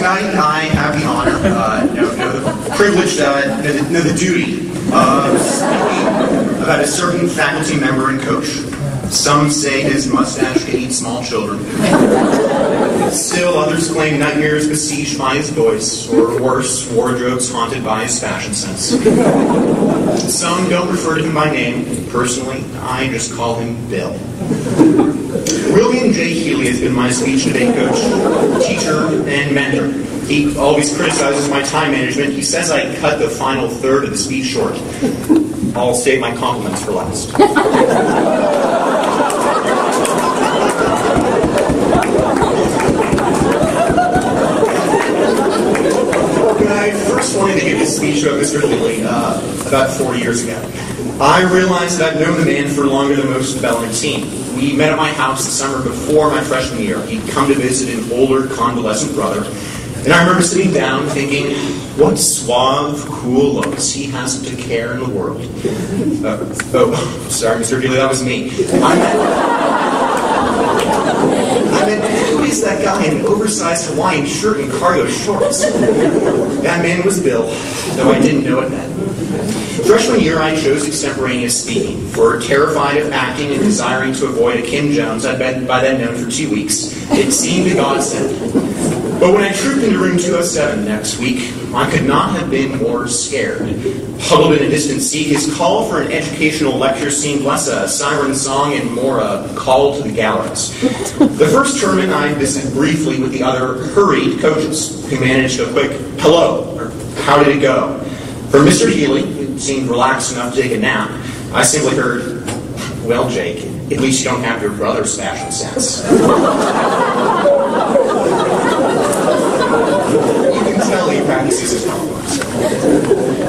Tonight I have the honor, the privilege, the duty of speaking about a certain faculty member and coach. Some say his mustache can eat small children. Still others claim nightmares besieged by his voice, or worse, wardrobes haunted by his fashion sense. Some don't refer to him by name. Personally, I just call him Bill. William J. Healy has been my speech and debate coach, teacher, and mentor. He always criticizes my time management. He says I cut the final third of the speech short. I'll save my compliments for last. When I first wanted to give this speech about Mr. Healy, about 4 years ago, I realized that I've known the man for longer than most of the Bellarmine team. We met at my house the summer before my freshman year. He'd come to visit an older, convalescent brother, and I remember sitting down thinking, what suave, cool looks he hasn't a care in the world. Sorry, Mr. Healy, that was me. I meant, who is that guy in an oversized Hawaiian shirt and cargo shorts? That man was Bill, though I didn't know it then. Freshman year, I chose extemporaneous speaking. For terrified of acting and desiring to avoid a Kim Jones I'd been by then known for 2 weeks, it seemed a godsend. But when I trooped into room 207 next week, I could not have been more scared. Huddled in a distant seat, his call for an educational lecture seemed less a siren song and more a call to the gallows. The first term I visited briefly with the other hurried coaches, who managed a quick hello, or how did it go? From Mr. Healy, who seemed relaxed enough to take a nap, I simply heard, well, Jake, at least you don't have your brother's fashion sense. You can tell he practices his compliments.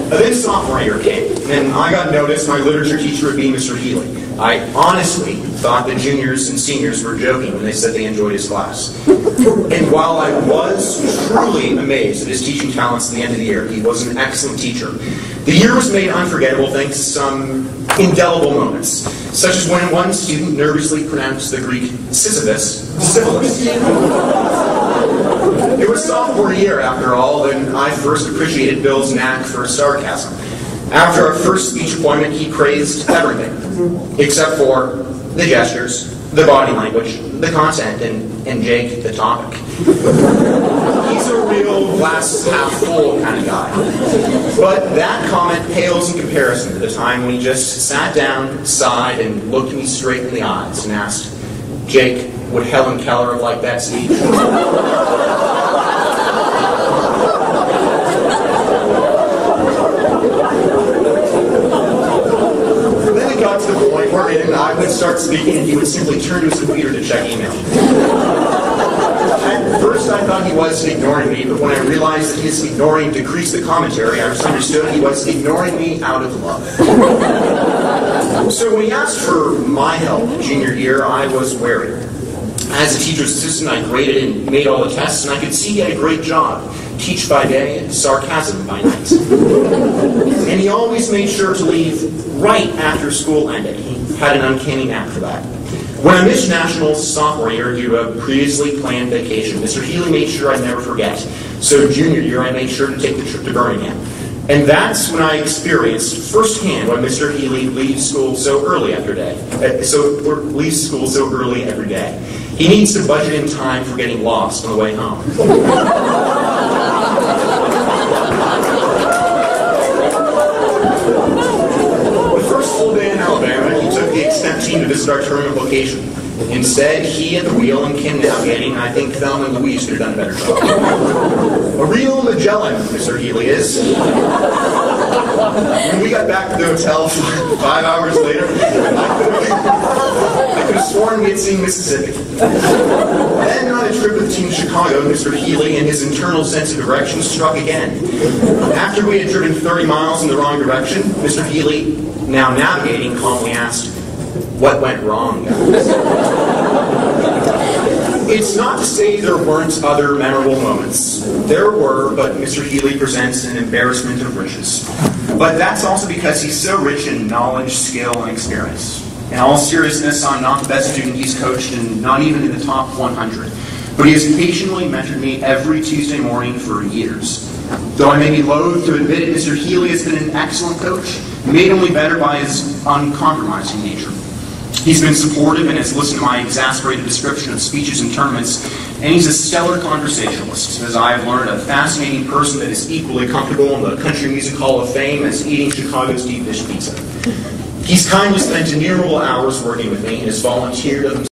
Then sophomore year came, and I got noticed my literature teacher would be Mr. Healy. I honestly thought the juniors and seniors were joking when they said they enjoyed his class. And while I was truly amazed at his teaching talents at the end of the year, he was an excellent teacher. The year was made unforgettable thanks to some indelible moments, such as when one student nervously pronounced the Greek Sisyphus, syphilis. It was sophomore year, after all, and I first appreciated Bill's knack for sarcasm. After our first speech appointment, he praised everything, except for the gestures, the body language, the content, and Jake, the topic. He's a real glass half full kind of guy. But that comment pales in comparison to the time when he just sat down, sighed, and looked me straight in the eyes and asked, Jake, would Helen Keller have liked that speech? Got to the point where I would start speaking and he would simply turn to his computer to check email. At first I thought he was ignoring me, but when I realized that his ignoring decreased the commentary, I understood he was ignoring me out of love. So when he asked for my help junior year, I was wary. As a teacher's assistant, I graded and made all the tests, and I could see he had a great job. Teach by day, sarcasm by night. And he always made sure to leave right after school ended. He had an uncanny knack for that. When I missed nationals sophomore year due to a previously planned vacation, Mr. Healy made sure I'd never forget. So junior year, I made sure to take the trip to Birmingham. And that's when I experienced firsthand why Mr. Healy leaves school so early every day. Leaves school so early every day. He needs to budget in time for getting lost on the way home. The first full day in Alabama, he took the extemp team to visit our tournament location. Instead, he at the wheel and Kim navigating, and I think Thelma and Louise could have done a better job. A real Magellan, Mr. Healy is. When we got back to the hotel 5 hours later, I could have sworn we had seen Mississippi. Then on a trip with the team to Chicago, Mr. Healy and his internal sense of direction struck again. After we had driven 30 miles in the wrong direction, Mr. Healy, now navigating, calmly asked, "What went wrong, guys?" It's not to say there weren't other memorable moments. There were, but Mr. Healy presents an embarrassment of riches. But that's also because he's so rich in knowledge, skill, and experience. In all seriousness, I'm not the best student he's coached, and not even in the top 100. but he has patiently mentored me every Tuesday morning for years. Though I may be loath to admit it, Mr. Healy has been an excellent coach, made only better by his uncompromising nature. He's been supportive and has listened to my exasperated description of speeches and tournaments, and he's a stellar conversationalist, as I have learned, a fascinating person that is equally comfortable in the Country Music Hall of Fame as eating Chicago's deep dish pizza. He's kindly spent innumerable hours working with me and has volunteered of himself